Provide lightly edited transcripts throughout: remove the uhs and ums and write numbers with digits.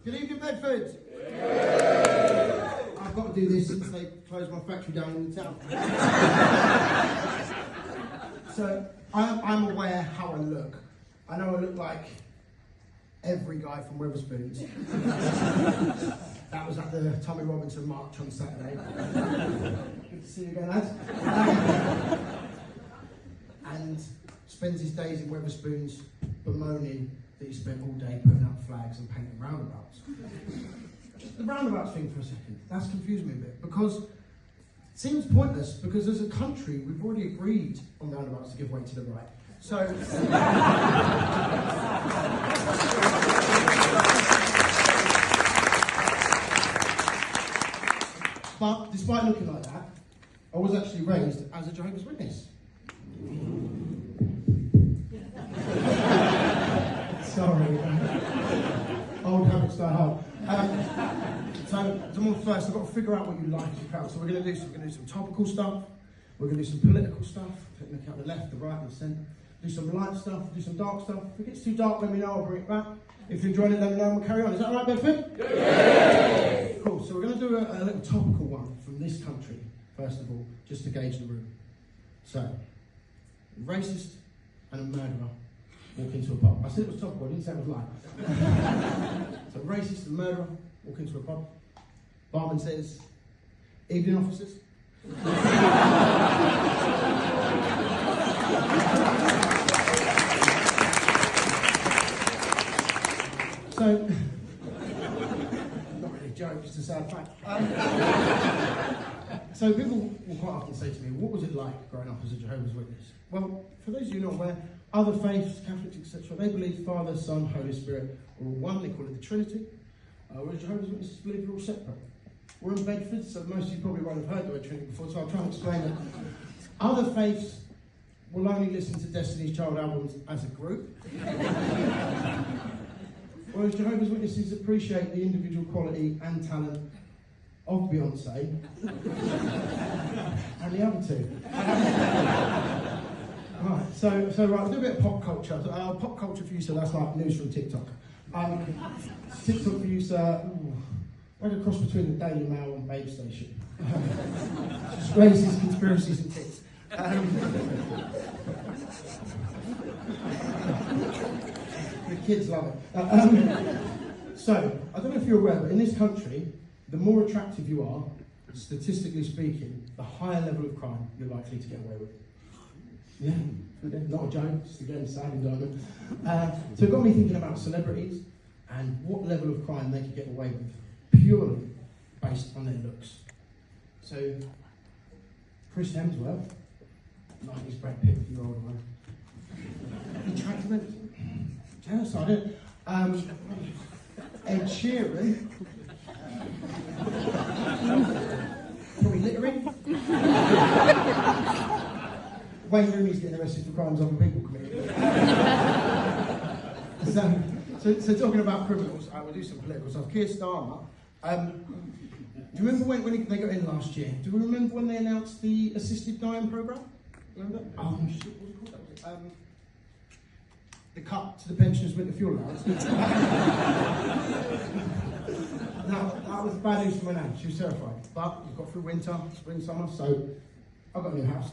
Good evening, Bedford. I've got to do this since they closed my factory down in the town. So I'm aware how I look. I know I look like every guy from Wetherspoons. That was at the Tommy Robinson March on Saturday. Good to see you again, lads. And spends his days in Wetherspoons bemoaning that he spent all day putting up flags and painting roundabouts. Just the roundabouts thing for a second, that's confused me a bit, because it seems pointless, because as a country we've already agreed on roundabouts to give way to the right. So but despite looking like that, I was actually raised as a Jehovah's Witness. Sorry, old habits die hard. So first, I've got to figure out what you like as a crowd. So we're going to do some topical stuff. We're going to do some political stuff. Look at the left, the right, and the centre. Do some light stuff. Do some dark stuff. If it gets too dark, let me know. I'll bring it back. If you're enjoying it, let me know. And we'll carry on. Is that all right, Bedford? Yeah. Cool. So we're going to do a little topical one from this country first of all, just to gauge the room. So, racist and a murderer walk into a pub. I said it was topical, I didn't say it was light. So racist and murderer walk into a pub. Barman says, "Evening, officers." So, not really a joke, just a sad fact. So people will quite often say to me, "What was it like growing up as a Jehovah's Witness?" Well, for those of you not aware, other faiths, Catholics, etc., they believe Father, Son, Holy Spirit are all one. They call it the Trinity. Whereas Jehovah's Witnesses believe they're all separate. We're in Bedford, so most of you probably won't have heard the word Trinity before, so I'll try and explain it. Other faiths will only listen to Destiny's Child albums as a group. Whereas Jehovah's Witnesses appreciate the individual quality and talent of Beyonce and the other two. Right, so right, we'll do a bit of pop culture. Pop culture for you, so that's like news from TikTok. TikTok for you, sir, like a cross between the Daily Mail and Babe Station. Just racist conspiracies and tits. The kids love it. So, I don't know if you're aware, but in this country, the more attractive you are, statistically speaking, the higher level of crime you're likely to get away with. Yeah, not a joke, just again, sad indictment. So it got me thinking about celebrities and what level of crime they could get away with, purely based on their looks. So, Chris Hemsworth, 90s Brad Pitt, if you're older one. Attractive, genocide. Ed Sheeran. Probably littering. Wayne Rooney's getting arrested for crimes other people committed. So talking about criminals, we'll do some political stuff. Keir Starmer. Do you remember when they got in last year? Do we remember when they announced the assisted dying programme? Remember? Oh shit, what was it called? The cut to the pensioners with the fuel allowance. Now, that was bad news for my nan. She was terrified. But we've got through winter, spring, summer, so I've got a new house.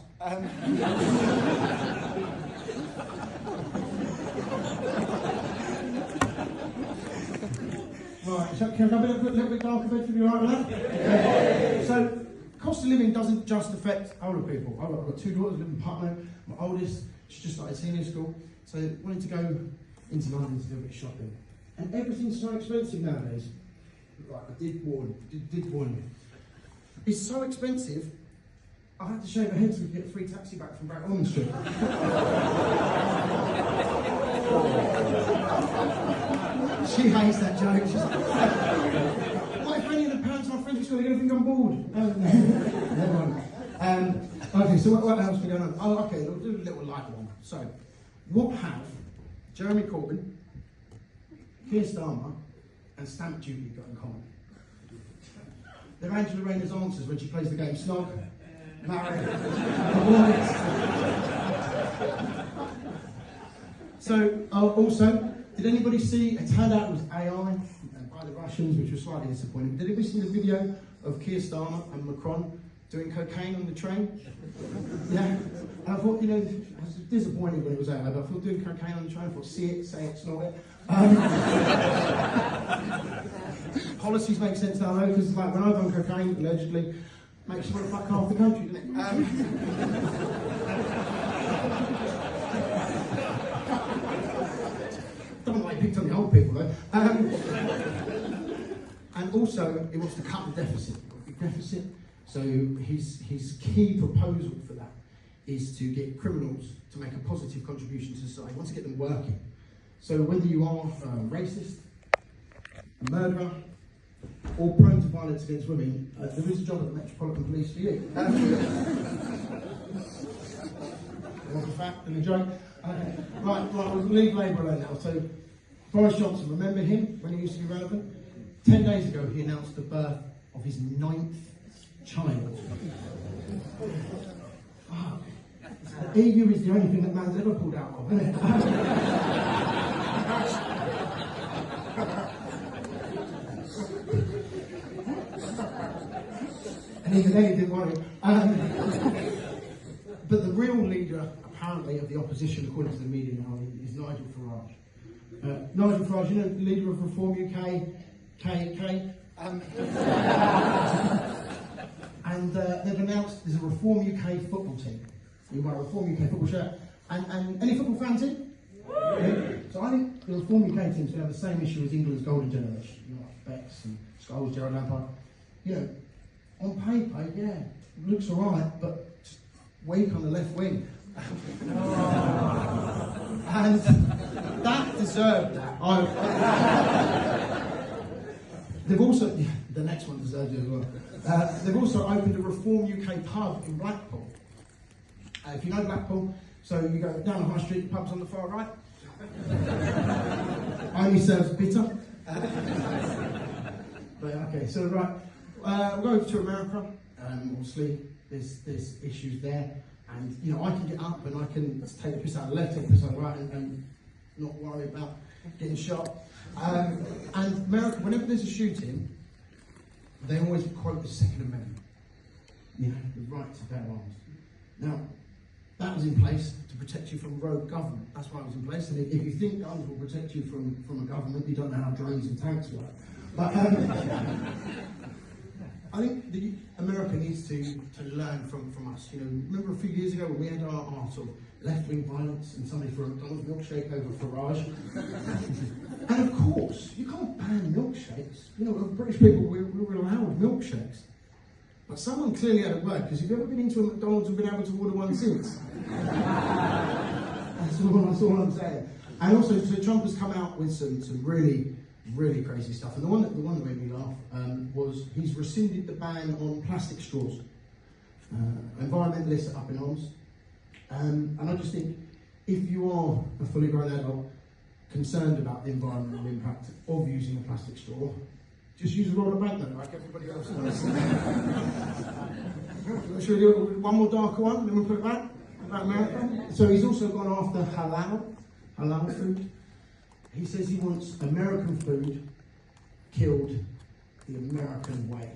Right, so can I go a little bit darker bed for you, right with that? Yeah. So, cost of living doesn't just affect older people. I've got two daughters, live in Putney. My oldest, she just started senior school. So wanted to go into London to do a bit of shopping. And everything's so expensive nowadays. Right, I did warn you. It's so expensive, I had to shave my head so we could get a free taxi back from Back Ormond Street. She hates that joke. She's like, what if any of the parents of my friends are going to think I'm bored? Never mind. Okay, so what else we going on? Oh, okay, we'll do a little light one. So, what have Jeremy Corbyn, Keir Starmer, and stamp duty got in common? They're Angela Rayner's answers when she plays the game Snog, married, avoid. So, also, did anybody see, it turned out it was AI, and by the right Russians, which was slightly disappointing. Did you see the video of Keir Starmer and Macron doing cocaine on the train? Yeah. And I thought, you know, I was disappointed when it was over, but I thought doing cocaine on the train, I thought, see it, say it, snort it. Policies make sense now, though, because like when I've done cocaine, allegedly, makes you want to fuck half the country, doesn't it? Don't like picked on the old people, though. And also, he wants to cut the deficit. Big deficit. So his key proposal for that is to get criminals to make a positive contribution to society. He wants to get them working. So whether you are racist, a murderer, or prone to violence against women, there is a job at the Metropolitan Police for you. More of a fact than a joke. Right, we'll leave Labour alone now. So Boris Johnson, remember him when he used to be relevant? 10 days ago, he announced the birth of his 9th child. Fuck. The EU is the only thing that man's ever pulled out of, isn't it? And even then he didn't want it. But the real leader, apparently, of the opposition, according to the media now, is Nigel Farage. Nigel Farage, you know, the leader of Reform UK, KK. And they've announced there's a Reform UK football team. You buy a Reform UK football shirt. And any football fans in? Yeah. So I think the Reform UK team's going to have the same issue as England's golden generation. You know, like Becks and Scholes, Gerald Lampard. You know, on paper, yeah, it looks alright, but weak on the left wing. And that deserved that. They've also, yeah, the next one deserves it as well. They've also opened a Reform UK pub in Blackpool. If you know Blackpool, so you go down the high street, the pub's on the far right. Only serves bitter. But okay, so right, we'll go over to America. Obviously, there's issues there. And, you know, I can get up and I can take the piss out of the left, take the piss out of the right, and not worry about getting shot. And America, whenever there's a shooting, they always quote the Second Amendment. You know, the right to bear arms. Now, that was in place to protect you from rogue government. That's why it was in place. And if you think guns will protect you from a government, you don't know how drones and tanks work. But I think America needs to learn from us. You know, remember a few years ago when we had our sort of left-wing violence and somebody threw a McDonald's milkshake over Farage? And of course, you can't ban milkshakes. You know, British people, we were allowed milkshakes. But someone clearly had a word, because have you ever been into a McDonald's and been able to order one since? That's all I'm saying. And also, so Trump has come out with some really crazy stuff. And the one that made me laugh was he's rescinded the ban on plastic straws. Environmentalists are up in arms. And I just think, if you are a fully grown adult concerned about the environmental impact of using a plastic straw, just use a roller banknote like everybody else does. Should we do one more darker one, then we'll put it back? About America. So he's also gone after halal food. He says he wants American food killed the American way.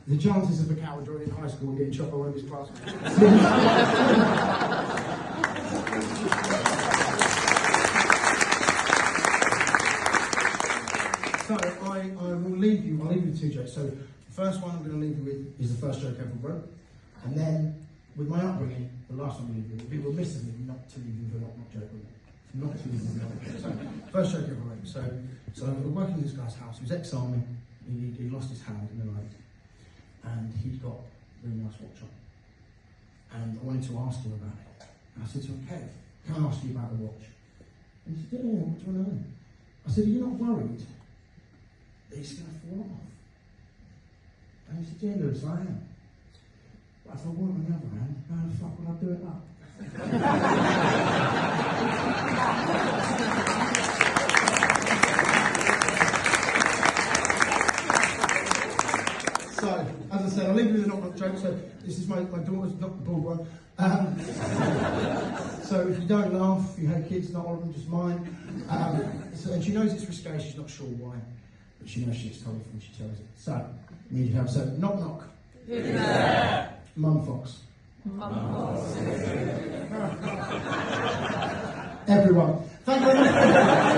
The chances of a coward joining high school and getting shot by one of his classmates. So I will leave you with two jokes. So the first one I'm going to leave you with is the first joke I ever wrote. And then with my upbringing, the last one I'm leaving with, people miss me not to leave you with not joke with it. Not to leave you with not joke. So first joke I ever wrote. So I was working in this guy's house. He was ex-army. He lost his hand in the night. And he'd got a really nice watch on. And I wanted to ask him about it. And I said to him, Kev, can I ask you about the watch? And he said, yeah, what do you want to know? I said, are you not worried that it's going to fall off? And he said, yeah, Lewis, I am. But if I wore it on the other hand, how the fuck would I do it up? So, as I said, I'll leave you with a not joke. So, this is my daughter's, not the bald one. So, if you don't laugh, if you have kids, not all of them, just mine. And she knows it's risque, she's not sure why, but she knows she's told when she tells it. So, need your help. So, knock knock. Who's there? Mum Fox. Mum Fox. Everyone. Thank you very much.